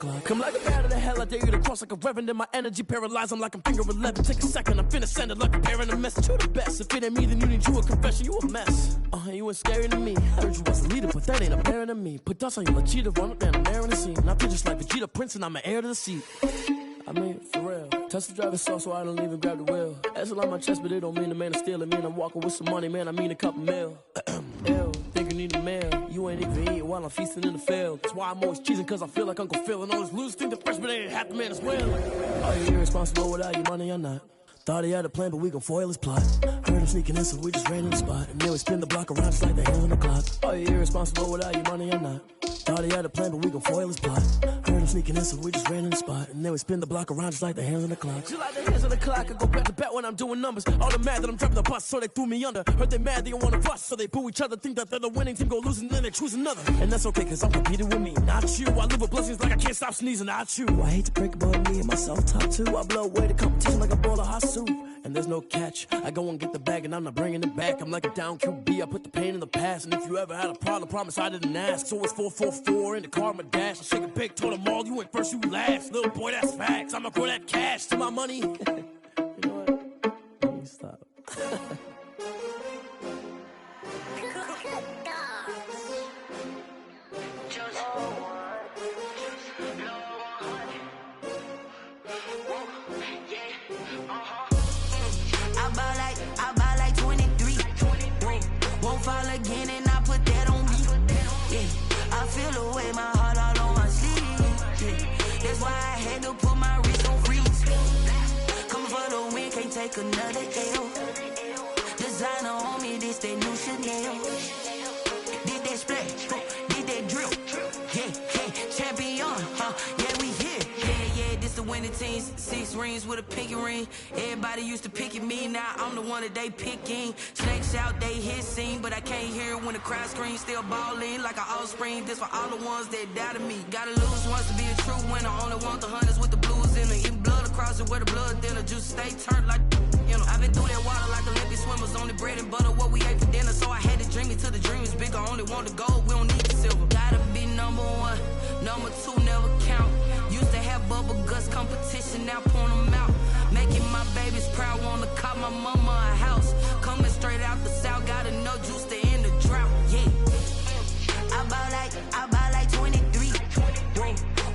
clock. Come like a bat of the hell, I dare you to cross like a reverend. In my energy paralyzed, I'm like I'm finger 11. Take a second, I'm finna send it like a parent a message. You the best, if it ain't me, then you need you a confession. You a mess, you ain't scary to me. Heard you was a leader, but that ain't apparent to me. Put dust on you like cheetah, run up down the air in the scene. I feel just like Vegeta Prince and I'm an heir to the seat. I mean, for real. Touch the driver's soft so I don't even grab the wheel. That's on my chest, but it don't mean the man is stealing. Mean I'm walking with some money, man, I mean a couple mil. Ew, think you need a meal. You ain't even eating while I'm feasting in the field. That's why I'm always cheesing, cause I feel like Uncle Phil. And all this losers think the freshman ain't half the man as well. Are you irresponsible without your money or not? Thought he had a plan, but we gon' foil his plot. Heard him sneaking in, so we just ran in the spot. And then we spin the block around just like the hands on the clock. Are you irresponsible without your money or not? Thought he had a plan, but we gon' foil his plot. Heard him sneaking in, so we just ran in the spot. And then we spin the block around just like the hands on the clock. Just like the hands on the clock, I go back to back when I'm doing numbers. All the mad that I'm driving the bus, so they threw me under. Heard they mad, they don't wanna bust, so they boo each other. Think that they're the winning team, go losing, then they choose another. And that's okay, cause I'm competing with me, not you. I live with blessings like I can't stop sneezing, not you. I hate to break it, but me and myself top two. I blow away the competition like a bowl of hot soup. And there's no catch. I go and get the bag and I'm not bringing it back. I'm like a down QB, I put the pain in the past. And if you ever had a problem, promise I didn't ask. So it's 444 in the car, my dash. I shake a big, told them all, you went first, you last. Little boy, that's facts. I'ma grow that cash to my money. You know what? Let me stop. Fall again and I put that on me. Yeah, I feel the way, my heart all on my sleeve. Yeah, that's why I had to put my wrist on freeze. Coming for the win, can't take another L. Designer on me, this that new Chanel. Did that splash, did that drill. Yeah, champion, yeah, we here. Yeah, this the winning team. 6 rings with a pinky ring. Everybody used to pick at me, now I'm the one that they picking. Snakes out, they hit scene, but I can't hear it when the crowd screams. Still ballin' like an offspring. This for all the ones that doubted me. Gotta lose once to be a true winner. Only want the hunters with the blues in it. Eating blood across it where the blood thinner. Juice stay turned like, you know. I've been through that water like Olympic swimmers. Only bread and butter, what we ate for dinner. So I had to dream it till the dream is bigger. Only want the gold, we don't need the silver. Gotta be number 1, number 2 never count. Used to have bubble guts competition, now point them out. Making my babies proud, wanna call my mama a house. Coming straight out the south, gotta know juice to end the drought. Yeah, I buy like 23.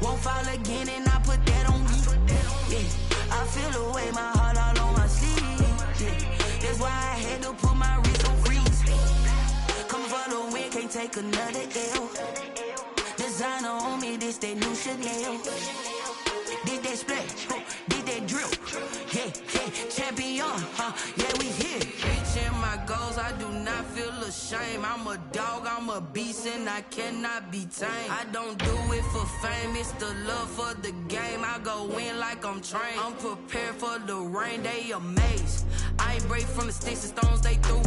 Won't fall again and I put that on me. Yeah, I feel the way, my heart all on my sleeve. Yeah, that's why I had to put my wrist on freeze. Coming for the win, can't take another L. Designer on me, this that new Chanel. Did that splash, did that drill. Yeah, champion, yeah, we here. Reaching my goals, I do not feel ashamed. I'm a dog, I'm a beast, and I cannot be tamed. I don't do it for fame, it's the love for the game. I go in like I'm trained. I'm prepared for the rain, they amazed. I ain't break from the sticks and stones they threw.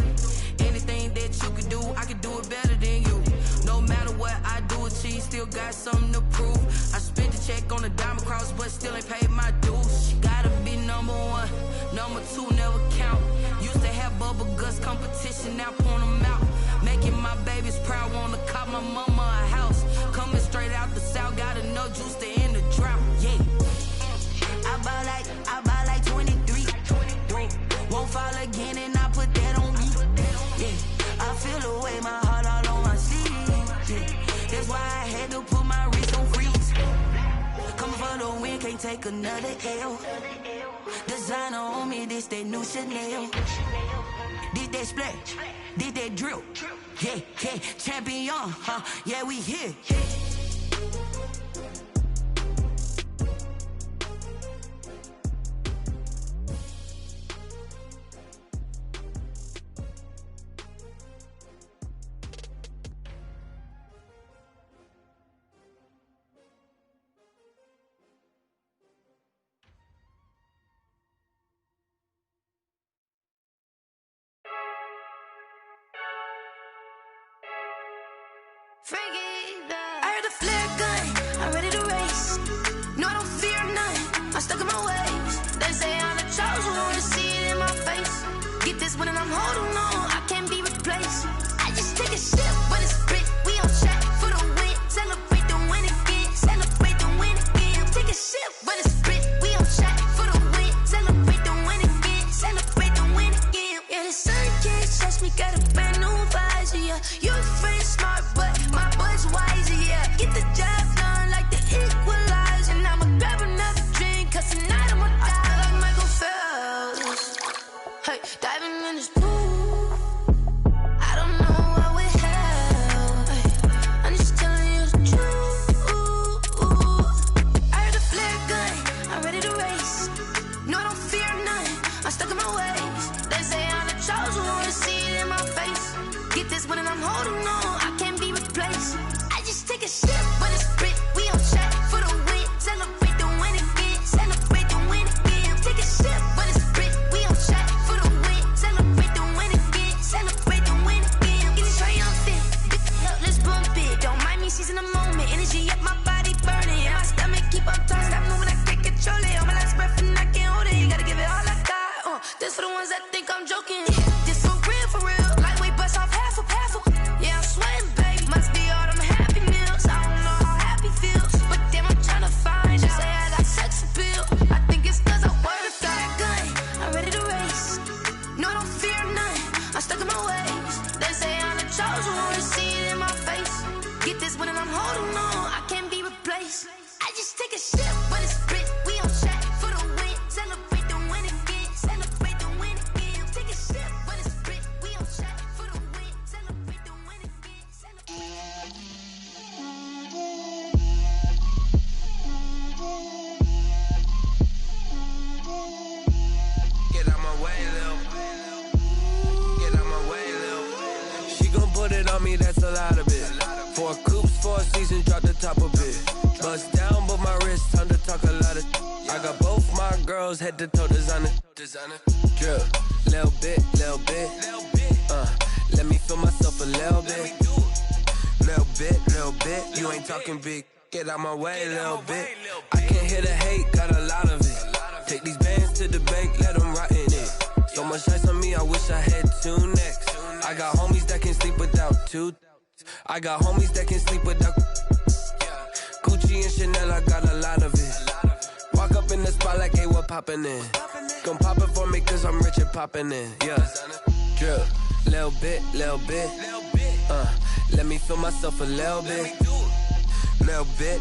Anything that you can do, I can do it better than you. No matter what I do, achieve, still got something to prove. I spent the check on the diamond cross, but still ain't paid my dues. Gotta be number 1, number 2 never count. Used to have bubble guts competition, now point them out. Making my babies proud, wanna call my mama a house. Coming straight out the south, gotta know juice to end the drought. Yeah, I buy like 23. Won't fall again and I put that on me. Yeah, I feel the way, my heart all on my sleeve. Yeah, that's why I had to put my wrist on freeze. Coming for the win, can't take another L. Designer on me, this that new Chanel. Did that splash, did that drill. Yeah, champion, yeah, we here. I heard the flare gun, I'm ready to race. No, I don't fear none, I'm stuck in my ways. They say I'm the chosen one, see it in my face. Get this one and I'm holding on, I can't be replaced. I just take a sip, but it's split, we on track for the win. Celebrate the win again, celebrate the win again. I just take a sip, but it's split. We on track for the win. Celebrate the win again. Celebrate the win again. Take a sip, but it's split. We on track for the win. Celebrate the win again. Get out my way, Lil. Get out my way, Lil. She gon' put it on me, that's a lot of it. 4 coops, 4 seasons, drop the top a bit. Bust down, but my wrist, time to talk a lot of. I got both my girls, head to toe designer. Drip, little bit, little bit. Let me feel myself a little bit. Little bit. You ain't talking big. Get out my way, little bit. I can't hear the hate, got a lot of it. Take these bands to the bank, let them rot in it. So much ice on me, I wish I had 2 necks. I got homies that can sleep without 2. I got homies that can sleep without Gucci and Chanel, I got a lot of it. Walk up in the spot like, hey, what poppin' in? Gon' pop it for me cause I'm rich and poppin' in. Yeah, drip, little bit. Let me feel myself a little bit. Little bit.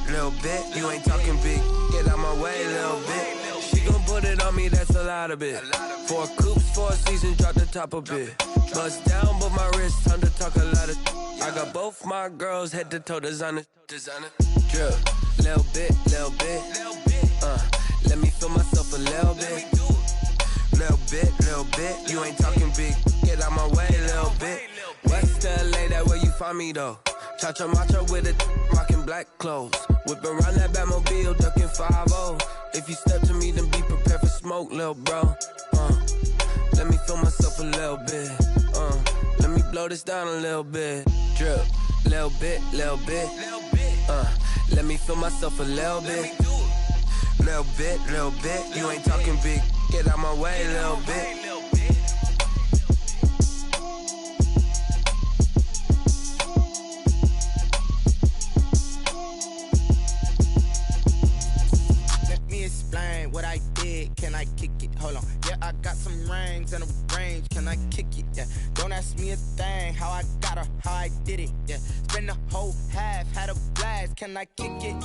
You ain't talking big. Get out my way, little bit. She gon' put it on me, that's a lot of it. 4 coops, 4 seasons, drop the top a bit. Bust down, but my wrist, time to talk a lot of. I got both my girls, head to toe designer. Drip, little bit. Let me feel myself a little bit. Little bit. You ain't talking big. Get out my way, little bit. West LA, that where you find me though. Cha-cha macho with it, rockin' black clothes. Whip around that Batmobile, ducking 5-0. If you step to me, then be prepared for smoke, lil' bro. Let me feel myself a little bit. Let me blow this down a little bit. Drip, little bit. Let me feel myself a little bit. Little bit. You ain't talking big. Get out my way, little bit. Explain what I did, can I kick it? Hold on, yeah, I got some rings and a range, can I kick it? Yeah, don't ask me a thing, how I got her, how I did it. Yeah, spend the whole half, had a blast, can I kick it?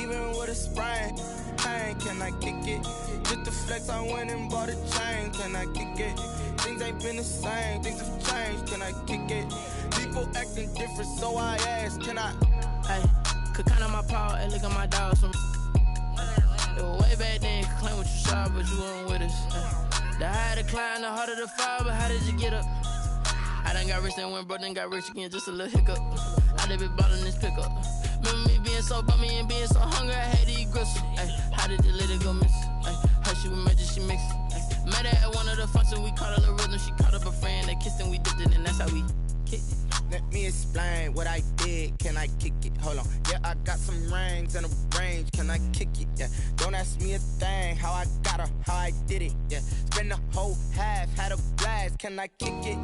Even with a sprain, pain, can I kick it? Just the flex, I went and bought a chain, can I kick it? Things ain't been the same, things have changed, can I kick it? People acting different, so I asked, can I? Hey, could count on my power and look at my dogs from. Way back then, claim what you saw, but you weren't with us. The higher the climb, the harder the fall, but how did you get up? I done got rich, then went broke, then got rich again, just a little hiccup. I done been ballin' this pickup. Remember me being so bummy and being so hungry, I had to eat gristle. How did the lady go miss? Her she was magic, she mixed. Met her at one of the functions, we caught a little rhythm. She caught up a friend, they kissed and we dipped it, and that's how we kicked it. Let me explain what I did, can I kick it? Hold on, yeah, I got some rings and a range, can I kick it? Yeah, don't ask me a thing, how I got her, how I did it. Yeah, spend the whole half, had a blast, can I kick it?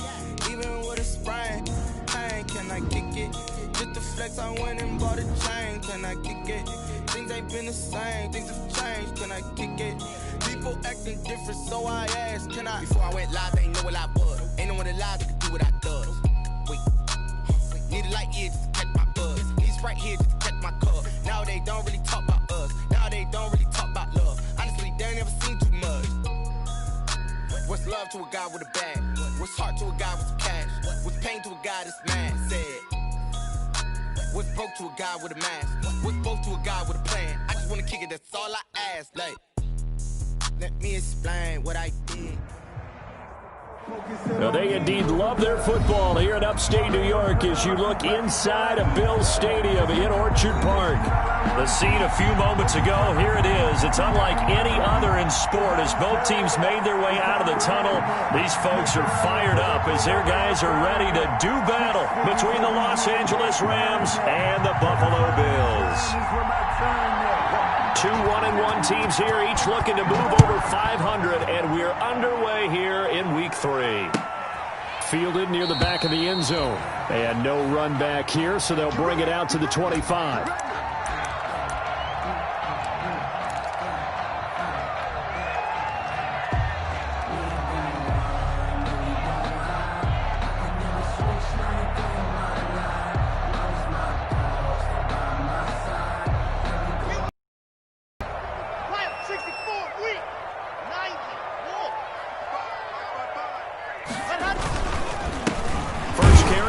Even with a sprain, pain, can I kick it? Just the flex, I went and bought a chain, can I kick it? Things ain't been the same, things have changed, can I kick it? People acting different, so I asked, can I? Before I went live, they ain't know what I was. Ain't no one alive that could do what I does. Wait. Need a light here just to catch my buzz. Need Sprite here just to catch my cup. Now they don't really talk about us. Now they don't really talk about love. Honestly, they ain't never seen too much. What's love to a guy with a bag? What's heart to a guy with some cash? What's pain to a guy that's mad? Said. What's broke to a guy with a mask? What's broke to a guy with a plan? I just wanna kick it, that's all I ask. Like, let me explain what I did. Now they indeed love their football here in upstate New York as you look inside of Bills Stadium in Orchard Park. The scene a few moments ago, here it is. It's unlike any other in sport as both teams made their way out of the tunnel. These folks are fired up as their guys are ready to do battle between the Los Angeles Rams and the Buffalo Bills. 2 1-1 teams here, each looking to move over 500, and we're underway here in Week 3. Fielded near the back of the end zone, and no run back here, so they'll bring it out to the 25.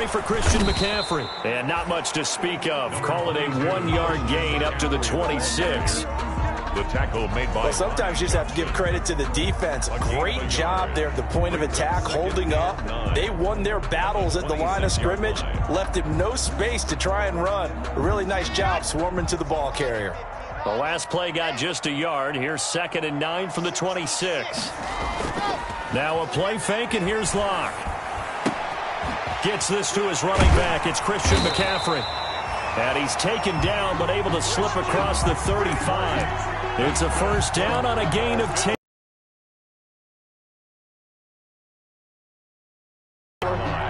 for Christian McCaffrey. And not much to speak of. Call it a 1-yard gain up to the 26. The tackle made by... Well, sometimes you just have to give credit to the defense. Great job there at the point of attack, holding up. They won their battles at the line of scrimmage, left him no space to try and run. A really nice job swarming to the ball carrier. The last play got just a yard. Here's 2nd and 9 from the 26. Now a play fake, and here's Locke. Gets this to his running back. It's Christian McCaffrey. And he's taken down, but able to slip across the 35. It's a first down on a gain of 10.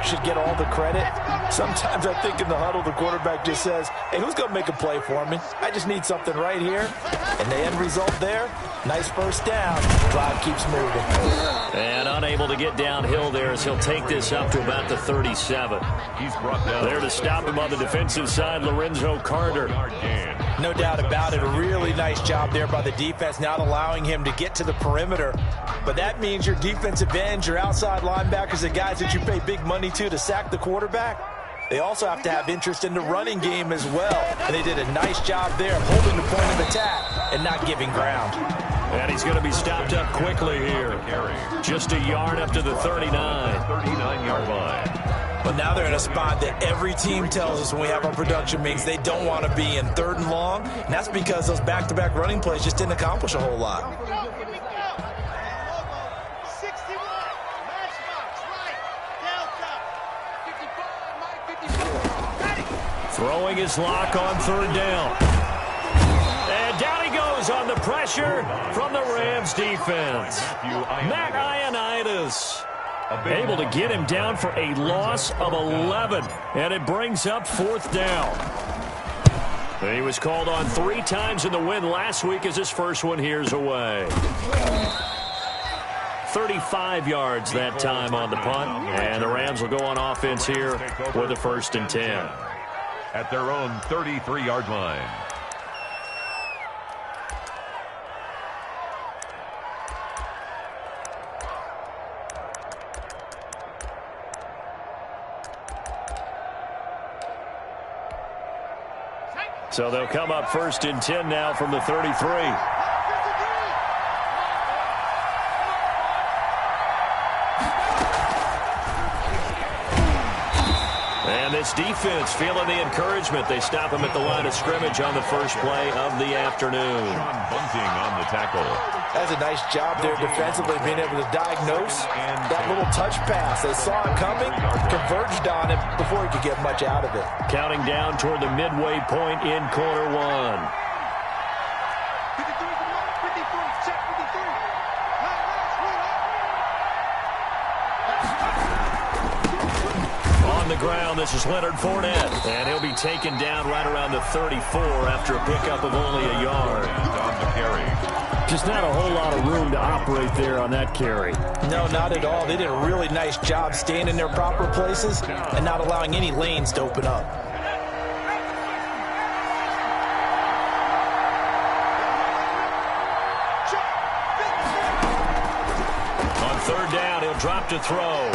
Should get all the credit. Sometimes I think in the huddle, the quarterback just says, hey, who's going to make a play for me? I just need something right here. And the end result there, nice first down. Cloud keeps moving. And unable to get downhill there as he'll take this up to about the 37. He's brought down. There to stop him on the defensive side, Lorenzo Carter. No doubt about it. A really nice job there by the defense, not allowing him to get to the perimeter. But that means your defensive ends, your outside linebackers, the guys that you pay big money to sack the quarterback, they also have to have interest in the running game as well. And they did a nice job there of holding the point of attack and not giving ground. And he's going to be stopped up quickly here. Just a yard up to the 39. 39-yard line. But now they're in a spot that every team tells us when we have our production meetings they don't want to be in, 3rd and long. And that's because those back-to-back running plays just didn't accomplish a whole lot. Throwing his Lock on 3rd down. And down he goes on the pressure from the Rams defense. Matt Ioannidis able to get him down for a loss of 11. And it brings up 4th down. He was called on 3 times in the win last week as his first one here's away. 35 yards that time on the punt. And the Rams will go on offense here with a 1st and 10. At their own 33-yard line. So they'll come up 1st and 10 now from the 33. And this defense feeling the encouragement. They stop him at the line of scrimmage on the first play of the afternoon. Sean Bunting on the tackle. That's a nice job there defensively, being able to diagnose that little touch pass. They saw it coming, converged on it before he could get much out of it. Counting down toward the midway point in quarter 1. The ground. This is Leonard Fournette, and he'll be taken down right around the 34 after a pickup of only a yard. On the carry. Just not a whole lot of room to operate there on that carry. No, not at all. They did a really nice job staying in their proper places and not allowing any lanes to open up. On 3rd down, he'll drop to throw.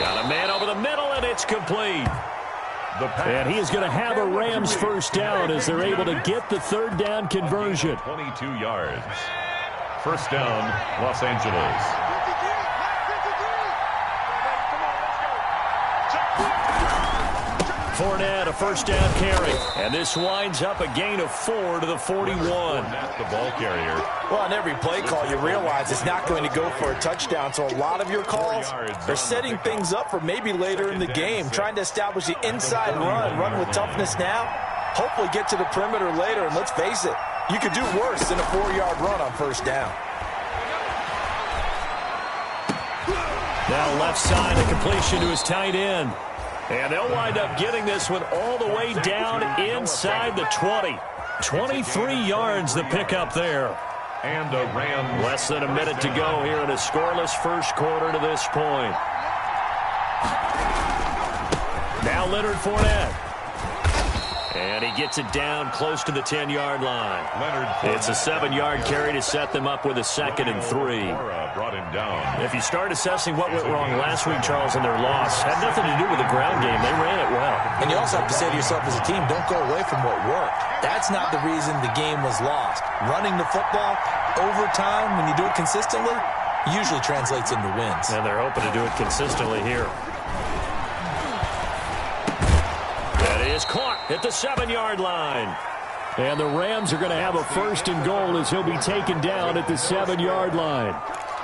Got a man over the middle, and it's complete. And he is going to have a Rams first down as they're able to get the 3rd down conversion. 22 yards. First down, Los Angeles. Fournette, a first down carry. And this winds up a gain of 4 to the 41. The ball carrier. Well, on every play call, you realize it's not going to go for a touchdown. So a lot of your calls are setting things up for maybe later in the game, trying to establish the inside run with toughness now. Hopefully get to the perimeter later. And let's face it, you could do worse than a 4-yard run on first down. Now left side, a completion to his tight end. And they'll wind up getting this one all the way down inside the 20. 23 yards the pickup there. And a Rams. Less than a minute to go here in a scoreless first quarter to this point. Now Leonard Fournette. And he gets it down close to the 10-yard line. It's a 7-yard carry to set them up with a 2nd and 3. Brought him down. If you start assessing what went wrong last week, Charles, in their loss, had nothing to do with the ground game. They ran it well. And you also have to say to yourself as a team, don't go away from what worked. That's not the reason the game was lost. Running the football over time, when you do it consistently, usually translates into wins. And they're hoping to do it consistently here. That is caught at the 7-yard line. And the Rams are going to have a 1st and goal as he'll be taken down at the 7-yard line.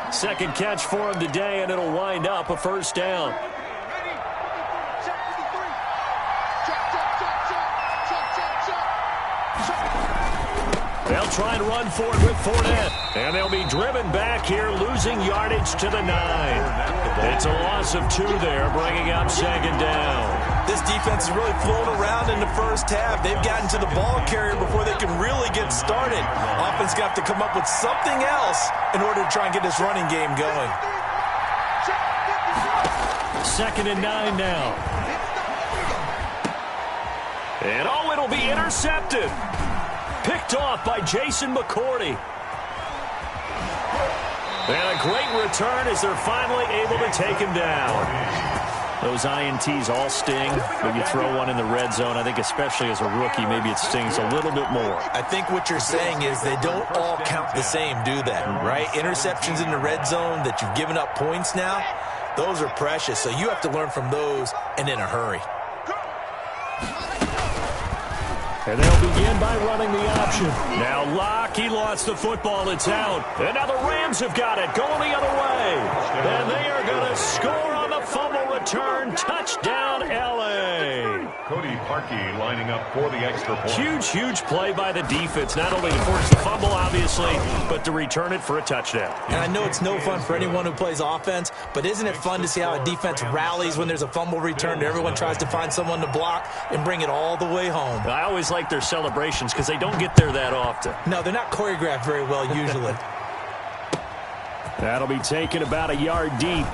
2nd catch for him today, and it'll wind up a 1st down. They'll try and run for it with Fournette. And they'll be driven back here, losing yardage to the 9. It's a loss of 2 there, bringing up 2nd down. This defense is really flown around in the first half. They've gotten to the ball carrier before they can really get started. Offense got to come up with something else in order to try and get this running game going. 2nd and 9 now. And it'll be intercepted. Picked off by Jason McCourty. And a great return as they're finally able to take him down. Those INTs all sting, but you throw one in the red zone. I think especially as a rookie, maybe it stings a little bit more. I think what you're saying is they don't all count the same, do they? Right? Interceptions in the red zone that you've given up points now, those are precious. So you have to learn from those and in a hurry. And they'll begin by running the option. Now Locke, he lost the football. It's out. And now the Rams have got it, going the other way. And they are going to score on the fumble return. Touchdown, L.A. Cody Parkey lining up for the extra point. Huge play by the defense, not only to force the fumble, obviously, but to return it for a touchdown. And I know it's no fun for anyone who plays offense, but isn't it fun to see how a defense rallies when there's a fumble return? Everyone tries to find someone to block and bring it all the way home. I always like their celebrations because they don't get there that often. No, they're not choreographed very well usually. That'll be taken about a yard deep.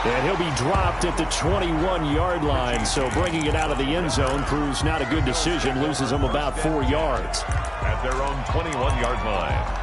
And he'll be dropped at the 21-yard line, so bringing it out of the end zone proves not a good decision, loses him about 4 yards. At their own 21-yard line.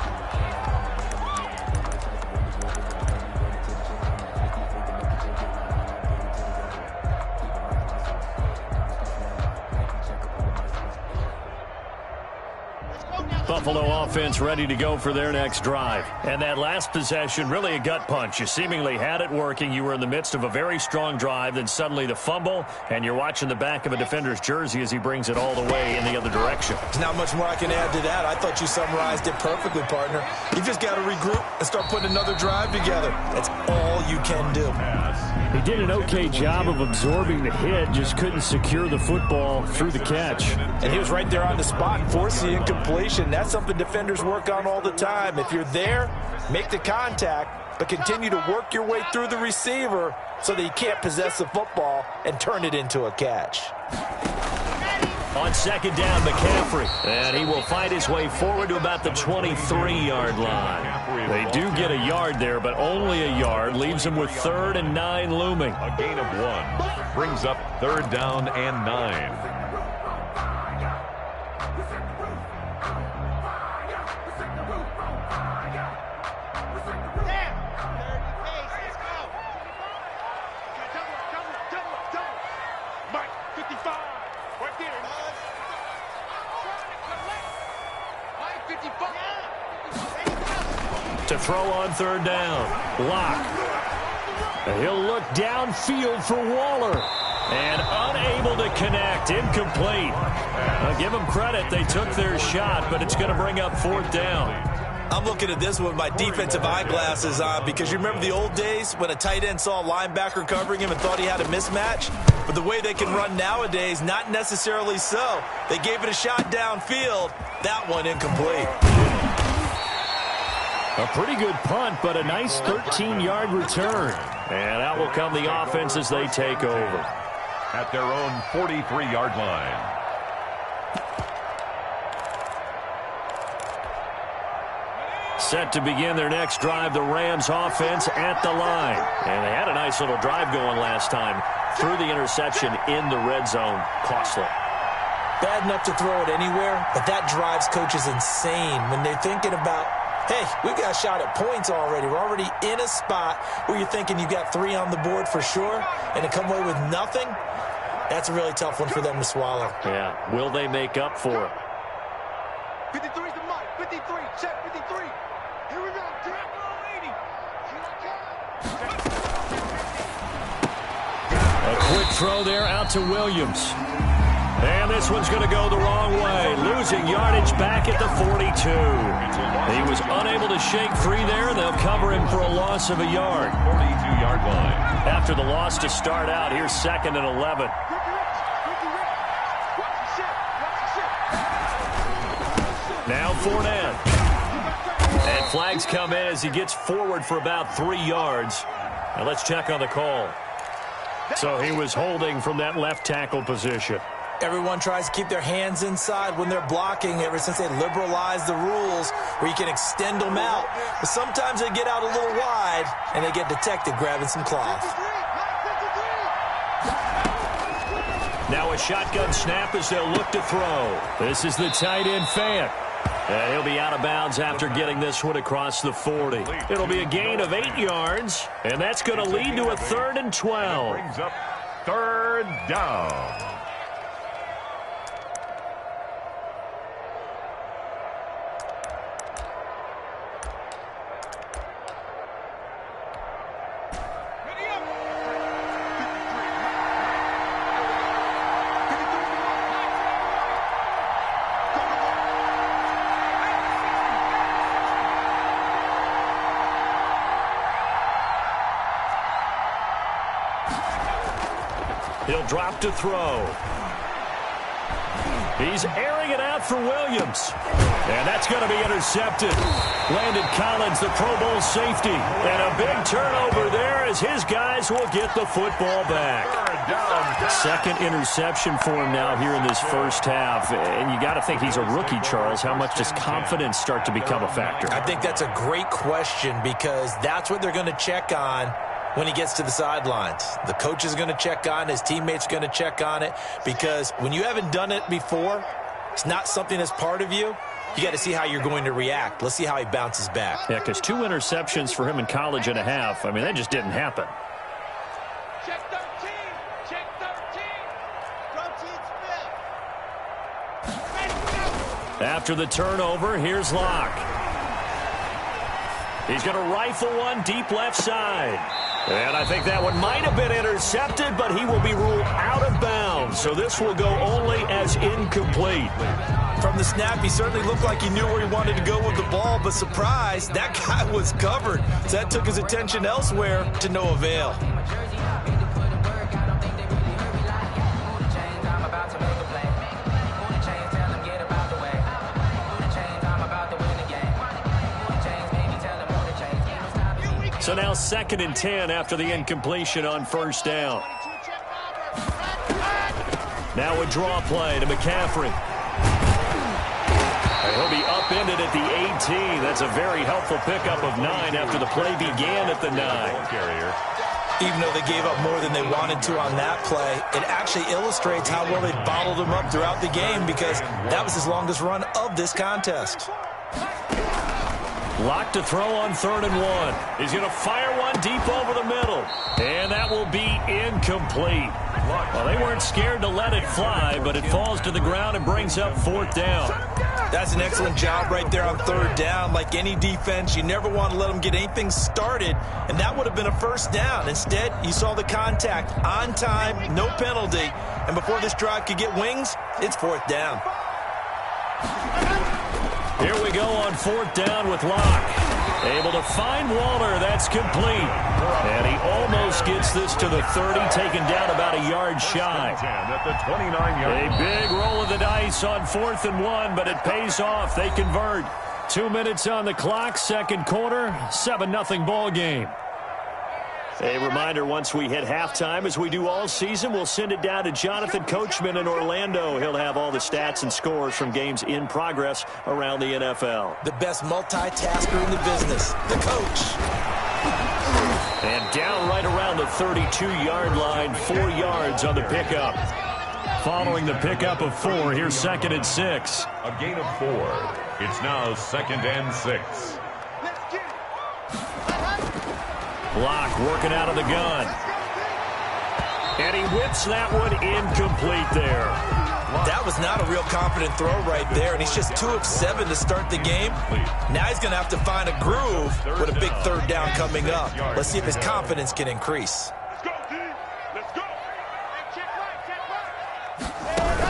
Buffalo offense ready to go for their next drive. And that last possession, really a gut punch. You seemingly had it working. You were in the midst of a very strong drive. Then suddenly the fumble, and you're watching the back of a defender's jersey as he brings it all the way in the other direction. There's not much more I can add to that. I thought you summarized it perfectly, partner. You just got to regroup and start putting another drive together. That's all you can do. He did an okay job of absorbing the hit, just couldn't secure the football through the catch. And he was right there on the spot and forced the incompletion. That's something defenders work on all the time. If you're there, make the contact, but continue to work your way through the receiver so that you can't possess the football and turn it into a catch. On 2nd down, McCaffrey. And he will fight his way forward to about the 23-yard line. They do get a yard there, but only a yard. Leaves him with 3rd and 9 looming. A gain of 1. Brings up 3rd down and 9. To throw on 3rd down. Locke. He'll look downfield for Waller. And unable to connect. Incomplete. I'll give them credit. They took their shot, but it's going to bring up 4th down. I'm looking at this with my defensive eyeglasses on because you remember the old days when a tight end saw a linebacker covering him and thought he had a mismatch? But the way they can run nowadays, not necessarily so. They gave it a shot downfield. That one incomplete. A pretty good punt, but a nice 13-yard return. And out will come the offense as they take over. At their own 43-yard line. Set to begin their next drive, the Rams offense at the line. And they had a nice little drive going last time. Through the interception in the red zone. Costly. bad enough to throw it anywhere, but that drives coaches insane when they're thinking about, hey, we've got a shot at points already. We're already in a spot where you're thinking you got 3 on the board for sure, and to come away with nothing, that's a really tough one for them to swallow. Yeah, will they make up for it? 53's the mark. 53, check 53. Here we go. Drop 80. A quick throw there out to Williams. And this one's going to go the wrong way. Losing yardage back at the 42. He was unable to shake free there. They'll cover him for a loss of a yard. 42-yard line. After the loss to start out, here's 2nd and 11. Now Fournette. And flags come in as he gets forward for about 3 yards. Now let's check on the call. So he was holding from that left tackle position. Everyone tries to keep their hands inside when they're blocking ever since they liberalized the rules where you can extend them out. But sometimes they get out a little wide and they get detected grabbing some cloth. Now a shotgun snap as they'll look to throw. This is the tight end Fant. And he'll be out of bounds after getting this one across the 40. It'll be a gain of 8 yards, and that's going to lead to a 3rd and 12. Brings up 3rd down. He'll drop to throw. He's airing it out for Williams. And that's going to be intercepted. Landon Collins, the Pro Bowl safety. And a big turnover there as his guys will get the football back. 2nd interception for him now here in this first half. And you got to think he's a rookie, Charles. How much does confidence start to become a factor? I think that's a great question because that's what they're going to check on when he gets to the sidelines. The coach is going to check on it. His teammates are going to check on it because when you haven't done it before, it's not something that's part of you. You got to see how you're going to react. Let's see how he bounces back. Yeah, because 2 interceptions for him in college and a half. I mean, that just didn't happen. Check 13. Check 13. After the turnover, here's Locke. He's going to rifle one deep left side. And I think that one might have been intercepted, but he will be ruled out of bounds. So this will go only as incomplete. From the snap, he certainly looked like he knew where he wanted to go with the ball, but surprise, that guy was covered. So that took his attention elsewhere to no avail. So now 2nd and 10 after the incompletion on 1st down. Now a draw play to McCaffrey. And he'll be upended at the 18. That's a very helpful pickup of 9 after the play began at the 9. Even though they gave up more than they wanted to on that play, it actually illustrates how well they bottled them up throughout the game because that was his longest run of this contest. Locked to throw on 3rd and 1. He's going to fire one deep over the middle. And that will be incomplete. Well, they weren't scared to let it fly, but it falls to the ground and brings up 4th down. That's an excellent job right there on 3rd down. Like any defense, you never want to let them get anything started, and that would have been a 1st down. Instead, you saw the contact on time, no penalty, and before this drive could get wings, it's 4th down. Here we go on 4th down with Locke. Able to find Waller. That's complete. And he almost gets this to the 30, taken down about a yard shy. At the 29-yard A big roll of the dice on 4th and 1, but it pays off. They convert. 2 minutes on the clock, 2nd quarter, 7-0 ball game. A reminder, once we hit halftime, as we do all season, we'll send it down to Jonathan Coachman in Orlando. He'll have all the stats and scores from games in progress around the NFL. The best multitasker in the business, the coach. And down right around the 32-yard line, 4 yards on the pickup. following the pickup of 4. Here's 2nd and 6. A gain of 4. It's now 2nd and 6. Block working out of the gun. And he whips that one incomplete there. That was not a real confident throw right there, and he's just 2 of 7 to start the game. Now he's going to have to find a groove with a big 3rd down coming up. Let's see if his confidence can increase.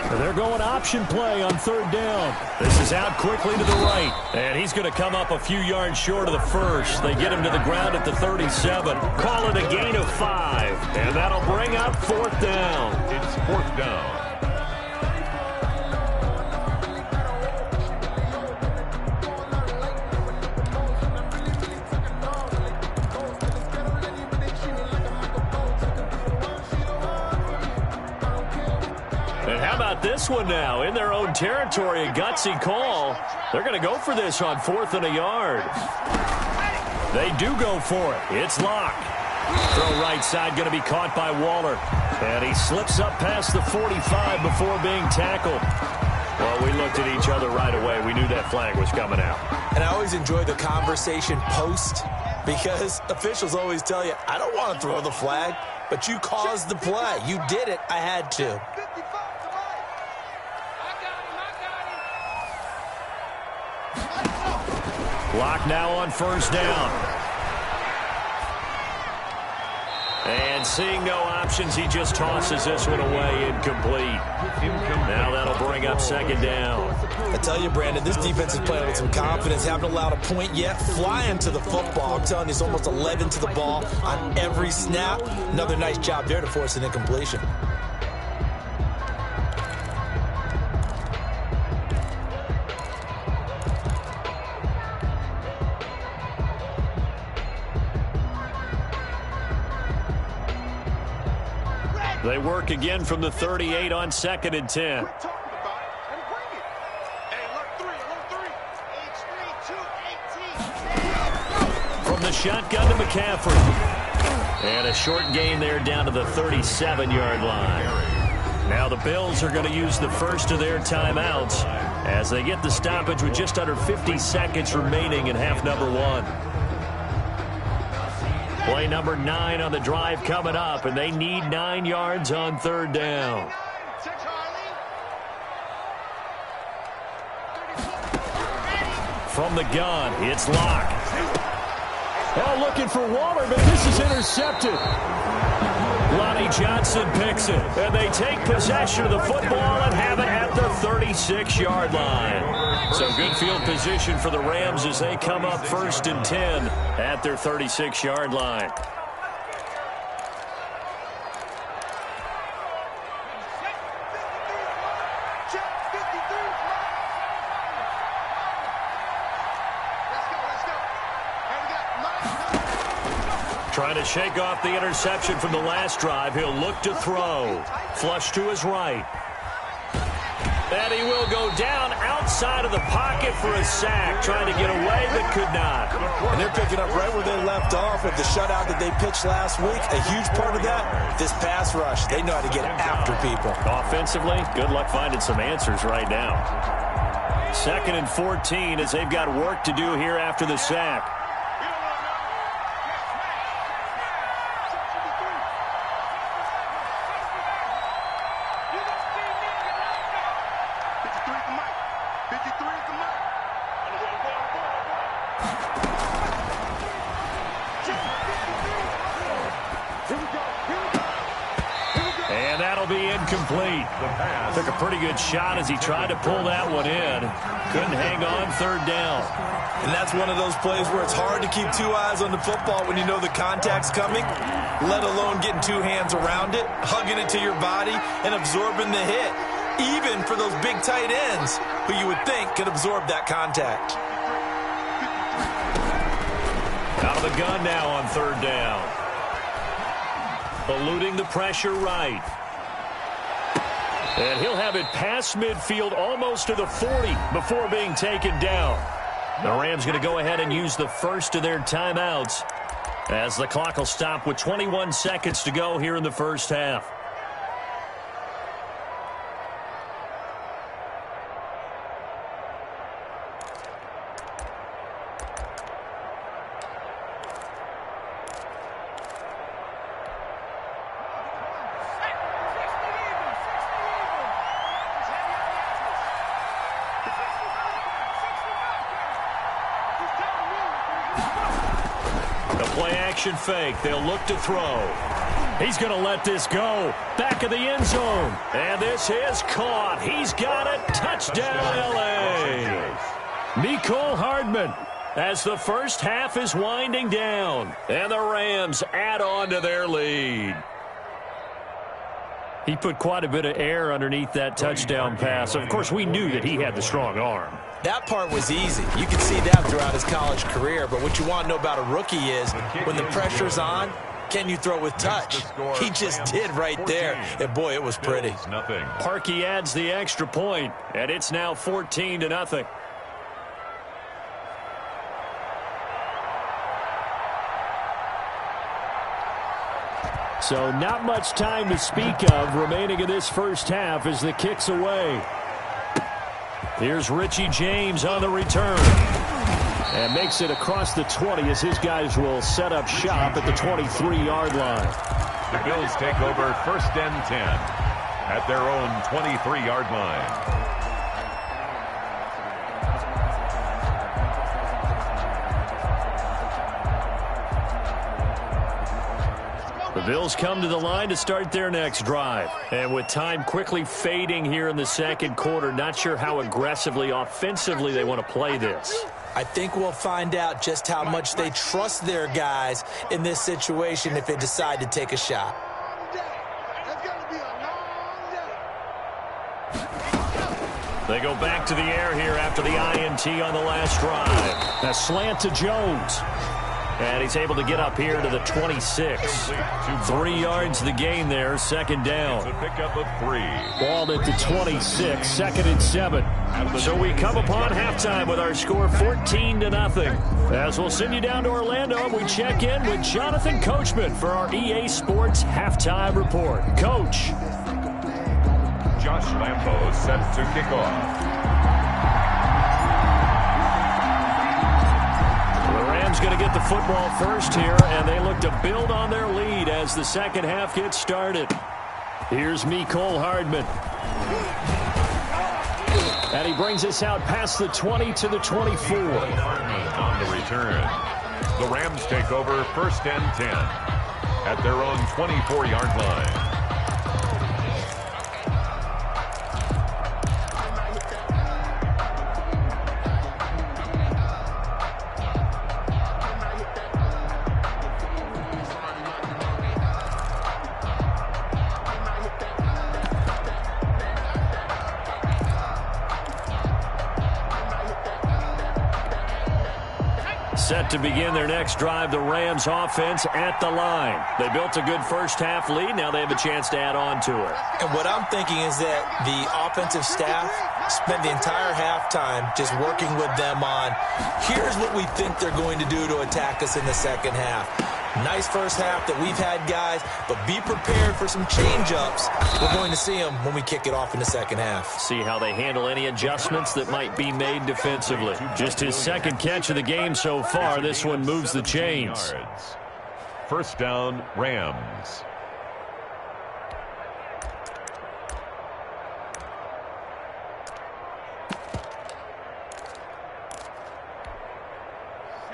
They're going option play on 3rd down. This is out quickly to the right. And he's going to come up a few yards short of the first. They get him to the ground at the 37. Call it a gain of 5. And that'll bring up 4th down. It's 4th down. This one now in their own territory, a gutsy call. They're going to go for this on 4th and a yard. They do go for it. It's Locke. Throw right side going to be caught by Waller. And he slips up past the 45 before being tackled. Well, we looked at each other right away. We knew that flag was coming out. And I always enjoy the conversation post because officials always tell you, I don't want to throw the flag, but you caused the play. You did it. I had to. Locke now on 1st down. And seeing no options, he just tosses this one away incomplete. Now that'll bring up 2nd down. I tell you, Brandon, this defense is playing with some confidence. Haven't allowed a point yet. Flying to the football. I'm telling you, it's almost 11 to the ball on every snap. Another nice job there to force an incompletion. They work again from the 38 on 2nd and 10. From the shotgun to McCaffrey. And a short gain there down to the 37-yard line. Now the Bills are going to use the first of their timeouts as they get the stoppage with just under 50 seconds remaining in half number 1. Play number 9 on the drive coming up, and they need 9 yards on 3rd down. From the gun, it's Locke. Oh, looking for Waller, but this is intercepted. Lonnie Johnson picks it, and they take possession of the football and have it at the 36-yard line. So good field position for the Rams as they come up 1st and 10 at their 36-yard line. Trying to shake off the interception from the last drive. He'll look to throw. Flush to his right. And he will go down outside of the pocket for a sack. Trying to get away, but could not. And they're picking up right where they left off with the shutout that they pitched last week. A huge part of that, this pass rush. They know how to get after people. Offensively, good luck finding some answers right now. 2nd and 14 as they've got work to do here after the sack. Took a pretty good shot as he tried to pull that one in. Couldn't hang on 3rd down. And that's one of those plays where it's hard to keep 2 eyes on the football when you know the contact's coming, let alone getting 2 hands around it, hugging it to your body, and absorbing the hit, even for those big tight ends who you would think could absorb that contact. Out of the gun now on 3rd down. Eluding the pressure right. And he'll have it past midfield almost to the 40 before being taken down. The Rams going to go ahead and use the first of their timeouts as the clock will stop with 21 seconds to go here in the first half. Play action fake. They'll look to throw. He's going to let this go. Back of the end zone. And this is caught. He's got it. Touchdown, L.A. Mecole Hardman as the first half is winding down. And the Rams add on to their lead. He put quite a bit of air underneath that touchdown pass. Of course, we knew that he had the strong arm. That part was easy. You can see that throughout his college career. But what you want to know about a rookie is when the pressure's on, can you throw with touch? He just did right there. And, boy, it was pretty. Parkey adds the extra point, and it's now 14-0. So not much time to speak of remaining in this first half as the kick's away. Here's Richie James on the return. And makes it across the 20 as his guys will set up shop at the 23-yard line. The Bills take over 1st and 10 at their own 23-yard line. The Bills come to the line to start their next drive. And with time quickly fading here in the second quarter, not sure how aggressively, offensively they want to play this. I think we'll find out just how much they trust their guys in this situation if they decide to take a shot. They go back to the air here after the INT on the last drive. A slant to Jones. And he's able to get up here to the 26. 3 yards the gain there, second down. It's a pickup of 3. Balled at the 26, 2nd and 7. So we come upon halftime with our score 14-0. As we'll send you down to Orlando, we check in with Jonathan Coachman for our EA Sports Halftime Report. Coach. Josh Lambo set to kick off. Going to get the football first here, and they look to build on their lead as the second half gets started. Here's Mecole Hardman. And he brings us out past the 20 to the 24. On the return. The Rams take over 1st and 10 at their own 24-yard line. Set to begin their next drive, the Rams offense at the line. They built a good first half lead. Now they have a chance to add on to it. And what I'm thinking is that the offensive staff spent the entire halftime just working with them on, here's what we think they're going to do to attack us in the second half. Nice first half that we've had, guys, but be prepared for some change-ups. We're going to see them when we kick it off in the second half. See how they handle any adjustments that might be made defensively. Just his second catch of the game so far. This one moves the chains. 1st down, Rams.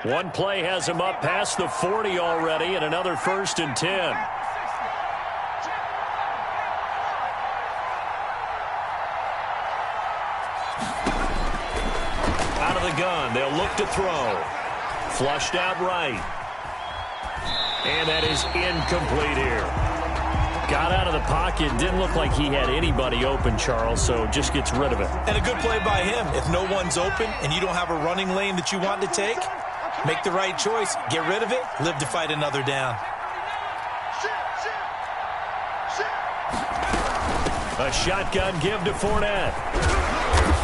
One play has him up past the 40 already, and another 1st and 10. Out of the gun, they'll look to throw. Flushed out right. And that is incomplete here. Got out of the pocket, didn't look like he had anybody open, Charles, so just gets rid of it. And a good play by him. If no one's open and you don't have a running lane that you want to take, make the right choice. Get rid of it. Live to fight another down. A shotgun give to Fournette.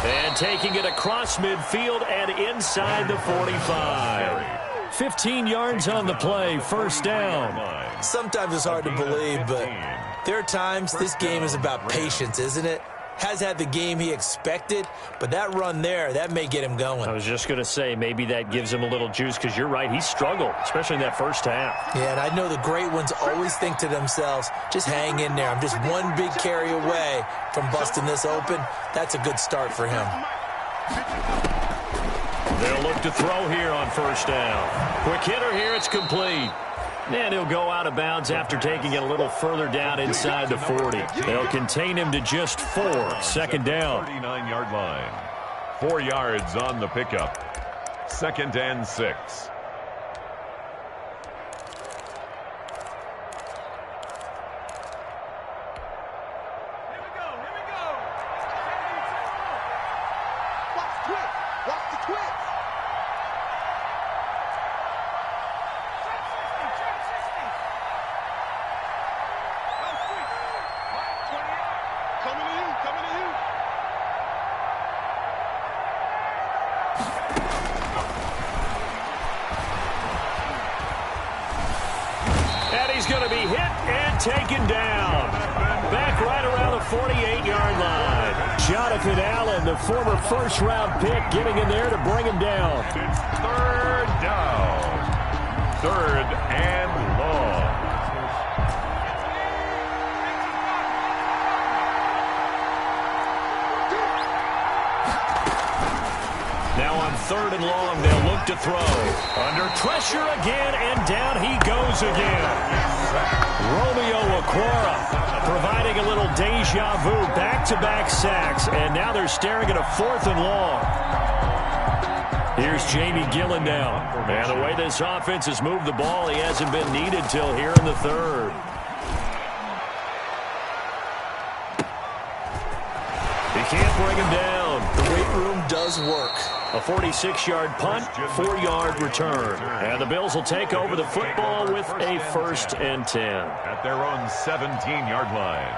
And taking it across midfield and inside the 45. 15 yards on the play. 1st down. Sometimes it's hard to believe, but there are times this game is about patience, isn't it? Has had the game he expected, but that run there, that may get him going. I was just going to say, maybe that gives him a little juice, because you're right, he struggled, especially in that first half. Yeah, and I know the great ones always think to themselves, just hang in there. I'm just one big carry away from busting this open. That's a good start for him. They'll look to throw here on first down. Quick hitter here. It's complete. And he'll go out of bounds after taking it a little further down inside the 40. They'll contain him to just 4. Second down. 39-yard line. 4 yards on the pickup. 2nd and 6. Going to be hit and taken down. Back right around the 48-yard line. Jonathan Allen, the former first-round pick, getting in there to bring him down. It's 3rd down. 3rd and long. Now on 3rd and long, they'll look to throw. Under pressure again, and down he goes again. Romeo Okwara providing a little deja vu, back-to-back sacks, and now they're staring at a 4th and long. Here's Jamie Gillen now. And the way this offense has moved the ball, he hasn't been needed till here in the 3rd. He can't bring him down. The weight room does work. A 46-yard punt, 4-yard return. And the Bills will take over the football with a 1st and 10. At their own 17-yard line.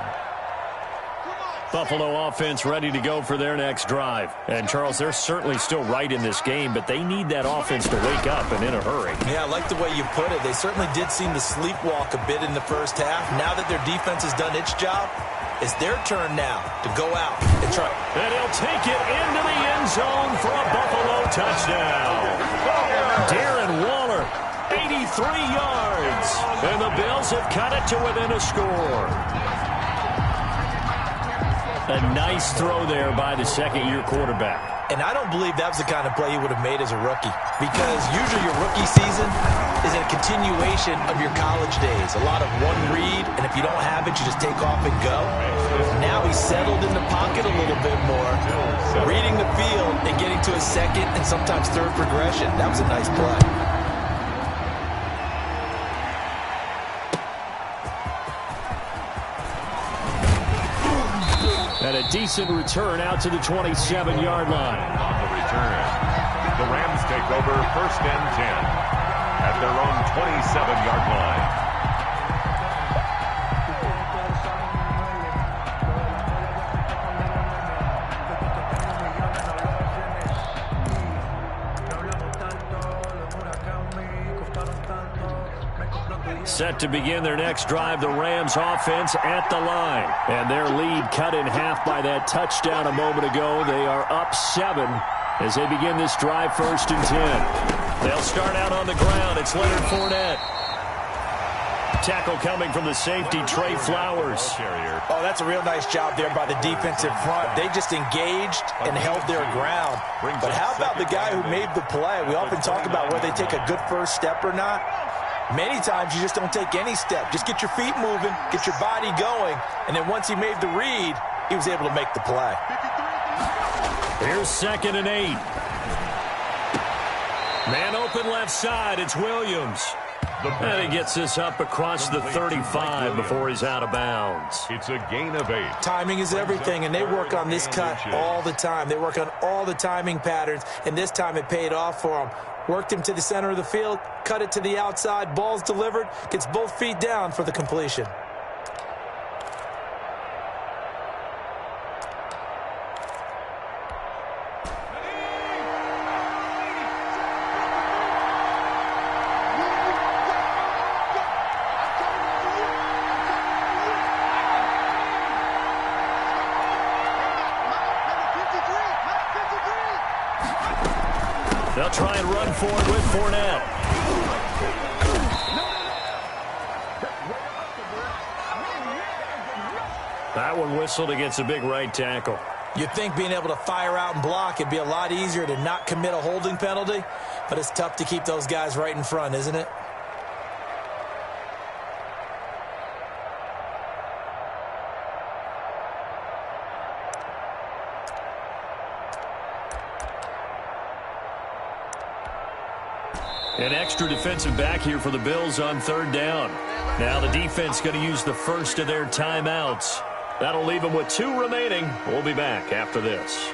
Buffalo offense ready to go for their next drive. And, Charles, they're certainly still right in this game, but they need that offense to wake up and in a hurry. Yeah, I like the way you put it. They certainly did seem to sleepwalk a bit in the first half. Now that their defense has done its job, it's their turn now to go out and try. And he'll take it into the end zone for a Buffalo touchdown. Darren Waller, 83 yards. And the Bills have cut it to within a score. A nice throw there by the second-year quarterback. And I don't believe that was the kind of play he would have made as a rookie, because usually your rookie season is a continuation of your college days. A lot of one read, and if you don't have it, you just take off and go. Now he's settled in the pocket a little bit more, reading the field and getting to his second and sometimes third progression. That was a nice play. And a decent return out to the 27-yard line. On the return, the Rams take over 1st and 10 at their own 27-yard line. Set to begin their next drive, the Rams offense at the line. And their lead cut in half by that touchdown a moment ago. They are up 7 as they begin this drive, 1st and 10. They'll start out on the ground. It's Leonard Fournette. Tackle coming from the safety, Trey Flowers. Oh, that's a real nice job there by the defensive front. They just engaged and held their ground. But how about the guy who made the play? We often talk about whether they take a good first step or not. Many times you just don't take any step. Just get your feet moving, get your body going, and then once he made the read, he was able to make the play. Here's 2nd and 8. Man open left side, it's Williams. And he gets this up across the 35 before he's out of bounds. It's a gain of 8. Timing is everything, and they work on this cut all the time. They work on all the timing patterns, and this time it paid off for them. Worked him to the center of the field, cut it to the outside, ball's delivered, gets both feet down for the completion. They'll try and run for it with Fournette. That one whistled against a big right tackle. You'd think being able to fire out and block it'd be a lot easier to not commit a holding penalty, but it's tough to keep those guys right in front, isn't it? An extra defensive back here for the Bills on third down. Now the defense going to use the first of their timeouts. That'll leave them with 2 remaining. We'll be back after this.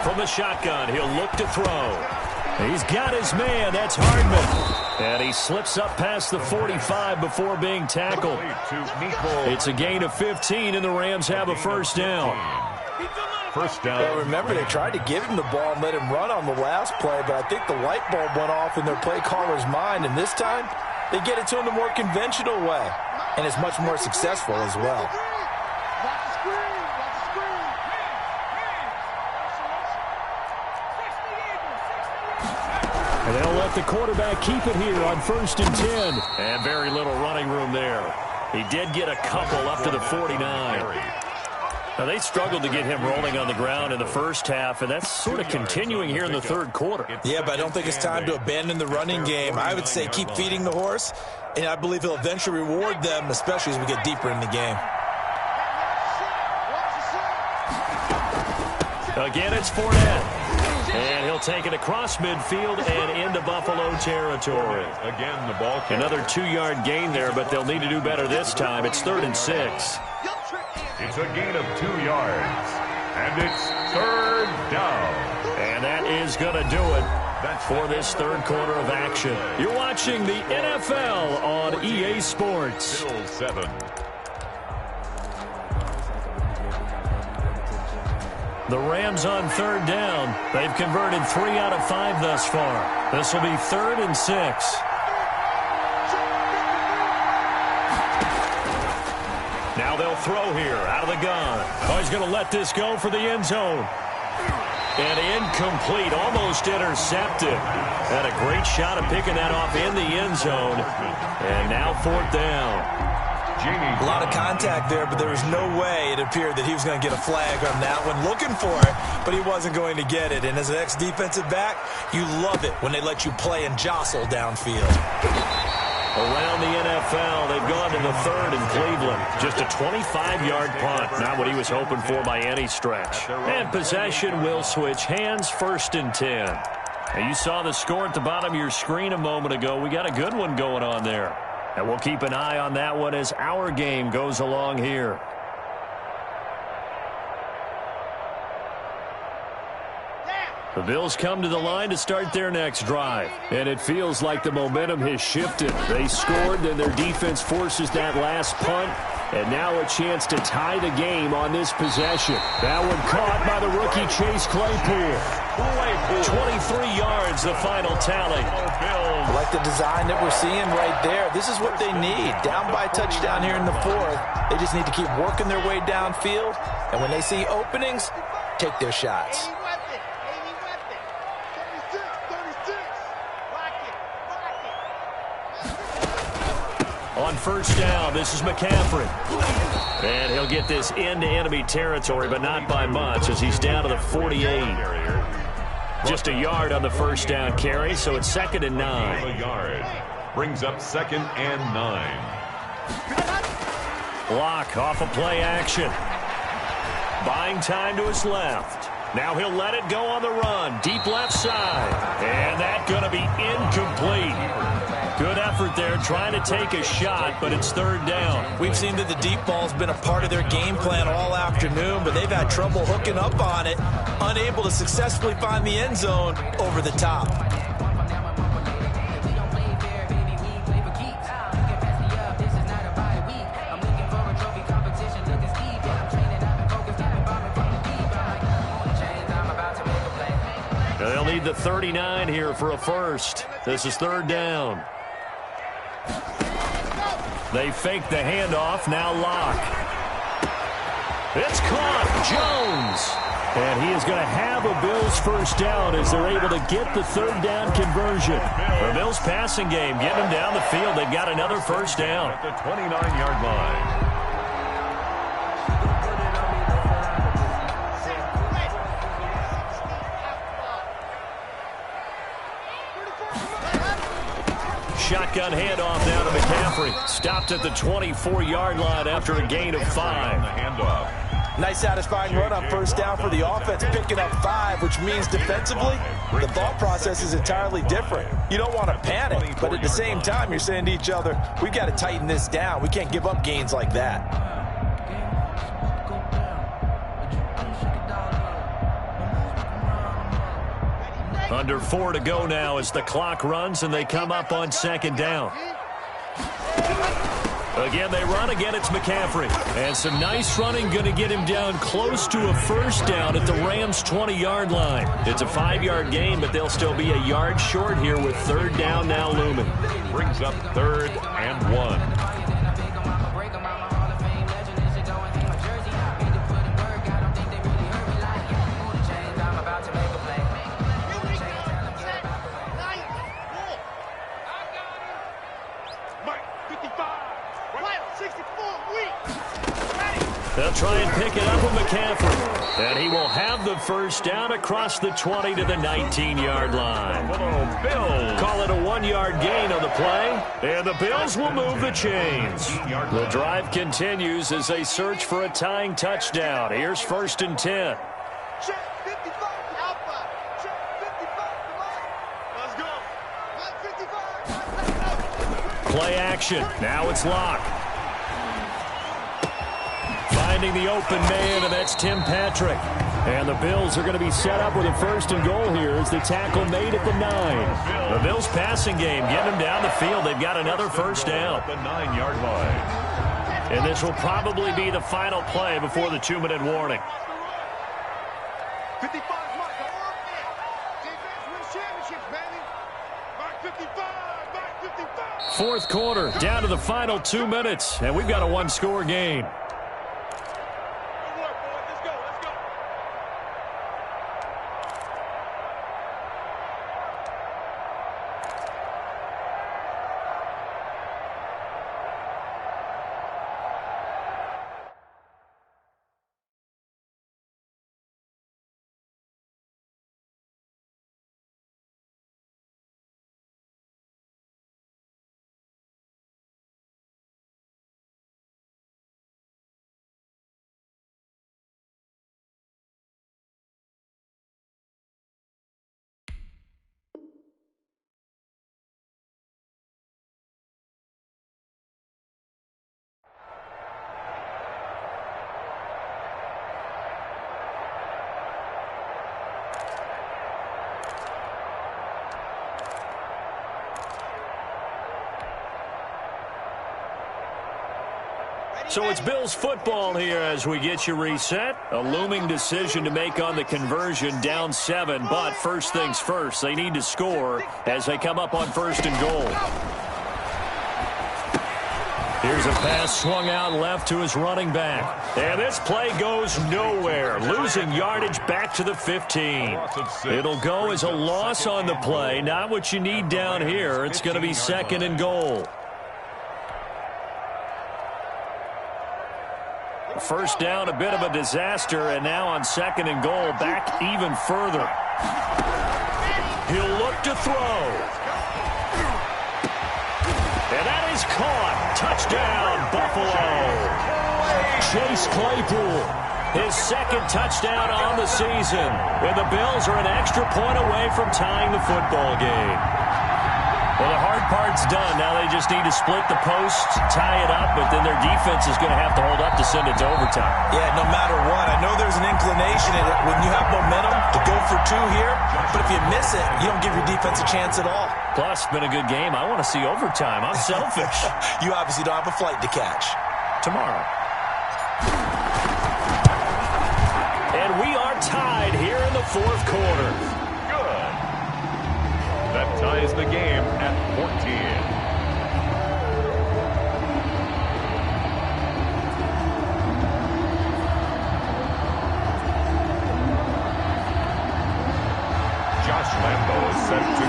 From the shotgun, he'll look to throw. He's got his man. That's Hardman. And he slips up past the 45 before being tackled. It's a gain of 15, and the Rams have a first down. First down. Well, remember, they tried to give him the ball and let him run on the last play, but I think the light bulb went off in their play caller's mind, and this time they get it to him the more conventional way, and it's much more successful as well. And they'll let the quarterback keep it here on 1st and 10. And very little running room there. He did get a couple up to the 49. Now, they struggled to get him rolling on the ground in the first half, and that's sort of continuing here in the third quarter. Yeah, but I don't think it's time to abandon the running game. I would say keep feeding the horse, and I believe he'll eventually reward them, especially as we get deeper in the game. Again, it's Fournette. And he'll take it across midfield and into Buffalo territory. Again, the ball carrier. Another 2-yard gain there, but they'll need to do better this time. It's 3rd and 6. It's a gain of 2 yards. And it's 3rd down. And that is going to do it for this third quarter of action. You're watching the NFL on EA Sports. Bill 7. The Rams on third down. They've converted 3 out of 5 thus far. This will be 3rd and 6. Now they'll throw here out of the gun. Oh, he's going to let this go for the end zone. And incomplete, almost intercepted. Had a great shot of picking that off in the end zone. And now 4th down. A lot of contact there, but there was no way it appeared that he was going to get a flag on that one. Looking for it, but he wasn't going to get it. And as an ex-defensive back, you love it when they let you play and jostle downfield. Around the NFL, they've gone to the 3rd in Cleveland. Just a 25-yard punt. Not what he was hoping for by any stretch. And possession will switch hands, 1st and 10. Now, you saw the score at the bottom of your screen a moment ago. We got a good one going on there. And we'll keep an eye on that one as our game goes along here. The Bills come to the line to start their next drive. And it feels like the momentum has shifted. They scored, then their defense forces that last punt. And now a chance to tie the game on this possession. That one caught by the rookie Chase Claypool. 23 yards, the final tally. I like the design that we're seeing right there. This is what they need. Down by a touchdown here in the 4th. They just need to keep working their way downfield. And when they see openings, take their shots. On 1st down, this is McCaffrey. And he'll get this into enemy territory, but not by much as he's down to the 48. Just a yard on the 1st down carry, so it's 2nd and 9. A yard. Brings up 2nd and 9. Block off of play action. Buying time to his left. Now he'll let it go on the run. Deep left side. And that's going to be incomplete. Good effort there trying to take a shot, but it's 3rd down. We've seen that the deep ball's been a part of their game plan all afternoon, but they've had trouble hooking up on it, unable to successfully find the end zone over the top. They'll need the 39 here for a first. This is 3rd down. They fake the handoff, now Locke. It's caught, Jones. And he is going to have a Bills first down as they're able to get the third down conversion. The Bills passing game, getting them down the field. They've got another first down. At the 29-yard line. Shotgun handoff now to McCaffrey. Stopped at the 24-yard line after a gain of 5. The handoff. Nice satisfying run on first down for the offense, picking up 5, which means defensively, the thought process is entirely different. You don't want to panic, but at the same time, you're saying to each other, we've got to tighten this down. We can't give up gains like that. Under 4 to go now as the clock runs and they come up on second down. Again, they run. Again, it's McCaffrey. And some nice running, going to get him down close to a first down at the Rams' 20-yard line. It's a 5-yard gain, but they'll still be a yard short here with third down now looming. Brings up 3rd and 1. They'll try and pick it up with McCaffrey. And he will have the first down across the 20 to the 19-yard line. Bills. Call it a 1-yard gain on the play. And the Bills will move the chains. The drive continues as they search for a tying touchdown. Here's 1st and 10. Check 55 Alpha. Check 55 Let's go. 55. Play action. Now it's Locke. Finding the open man, and that's Tim Patrick. And the Bills are going to be set up with a 1st and goal here as the tackle made at the 9. The Bills passing game, getting them down the field. They've got another first down. The 9-yard line. And this will probably be the final play before the 2-minute warning. 55 mark. Defense wins championships, baby. Mark 55. Mark 55. Fourth quarter, down to the final 2 minutes, and we've got a 1-score game. So it's Bills football here as we get you reset. A looming decision to make on the conversion, down 7. But first things first, they need to score as they come up on 1st and goal. Here's a pass swung out left to his running back. And this play goes nowhere, losing yardage back to the 15. It'll go as a loss on the play. Not what you need down here. It's going to be 2nd and goal. First down, a bit of a disaster, and now on 2nd and goal, back even further. He'll look to throw. And that is caught. Touchdown, Buffalo. Chase Claypool, his 2nd touchdown on the season. And the Bills are an extra point away from tying the football game. Well, the hard part's done. Now they just need to split the post, tie it up, but then their defense is going to have to hold up to send it to overtime. Yeah, no matter what. I know there's an inclination in it when you have momentum to go for 2 here, but if you miss it, you don't give your defense a chance at all. Plus, it's been a good game. I want to see overtime. I'm selfish. You obviously don't have a flight to catch. Tomorrow. And we are tied here in the 4th quarter. That ties the game at 14.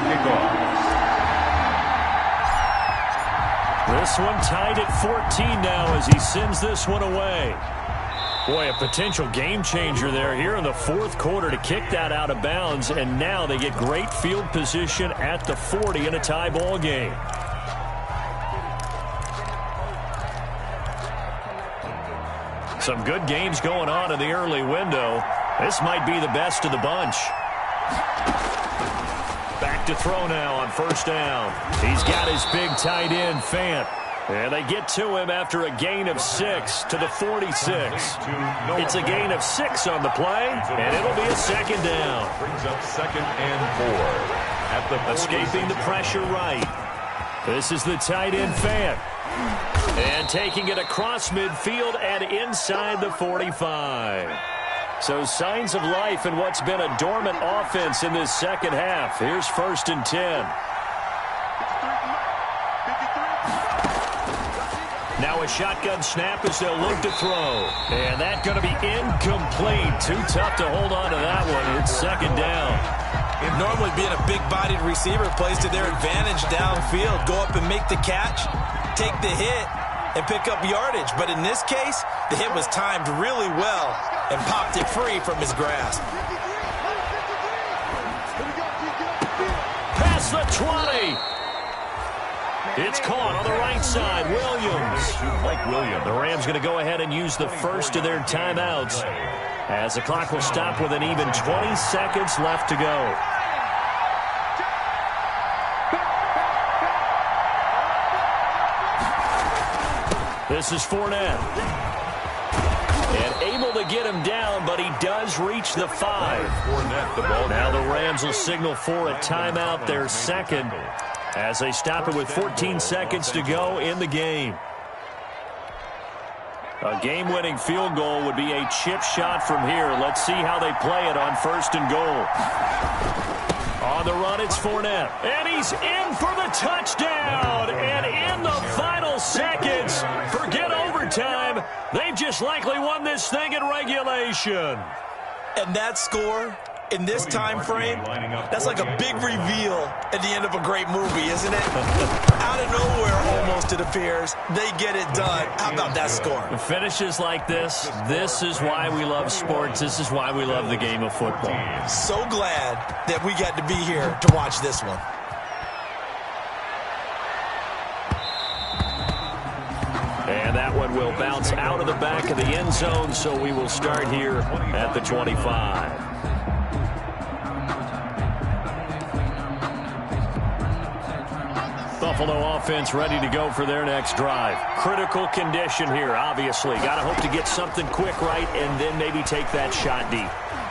kickoff. This one tied at 14 now as he sends this one away. Boy, a potential game changer there here in the fourth quarter to kick that out of bounds, and now they get great field position at the 40 in a tie ball game. Some good games going on in the early window. This might be the best of the bunch. Back to throw now on first down. He's got his big tight end, Fant. And they get to him after a gain of 6 to the 46. It's a gain of 6 on the play, and it'll be a second down. Brings up 2nd and 4 at the 46. Escaping the pressure right. This is the tight end, Fant. And taking it across midfield and inside the 45. So signs of life in what's been a dormant offense in this second half. Here's 1st and 10. Now a shotgun snap as they'll look to throw. And that's going to be incomplete. Too tough to hold on to that one. It's 2nd down. Normally being a big-bodied receiver plays to their advantage downfield. Go up and make the catch, take the hit, and pick up yardage. But in this case, the hit was timed really well and popped it free from his grasp. Past the 20. It's caught on the right side. Williams. Mike Williams. The Rams going to go ahead and use the first of their timeouts as the clock will stop with an even 20 seconds left to go. This is Fournette. And able to get him down, but he does reach the 5. Now the Rams will signal for a timeout, their second, as they stop it with 14 seconds to go in the game. A game-winning field goal would be a chip shot from here. Let's see how they play it on 1st and goal. On the run, it's Fournette. And he's in for the touchdown. And in the final seconds, forget overtime. They've just likely won this thing in regulation. And that score in this time frame, that's like a big reveal at the end of a great movie, isn't it? Out of nowhere, almost, it appears, they get it done. How about that score? Finishes like this is why we love sports. This is why we love the game of football. So glad that we got to be here to watch this one. And that one will bounce out of the back of the end zone, so we will start here at the 25. Buffalo offense ready to go for their next drive. Critical condition here, obviously. Got to hope to get something quick right and then maybe take that shot deep.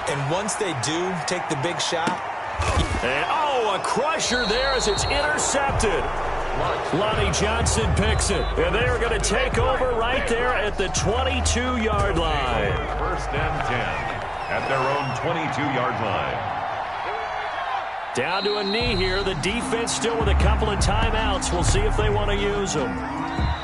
And once they do take the big shot. And, a crusher there as it's intercepted. Lonnie Johnson picks it. And they are going to take over right there at the 22-yard line. 1st and 10 at their own 22-yard line. Down to a knee here. The defense still with a couple of timeouts. We'll see if they want to use them.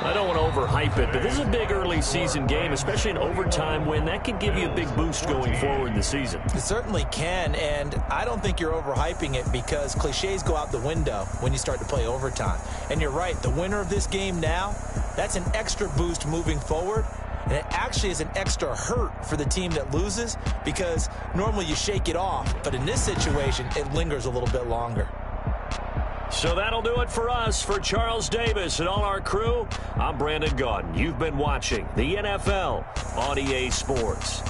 I don't want to overhype it, but this is a big early season game, especially an overtime win. That can give you a big boost going forward in the season. It certainly can, and I don't think you're overhyping it because cliches go out the window when you start to play overtime. And you're right, the winner of this game now, that's an extra boost moving forward. And it actually is an extra hurt for the team that loses because normally you shake it off. But in this situation, it lingers a little bit longer. So that'll do it for us. For Charles Davis and all our crew, I'm Brandon Gaudin. You've been watching the NFL on EA Sports.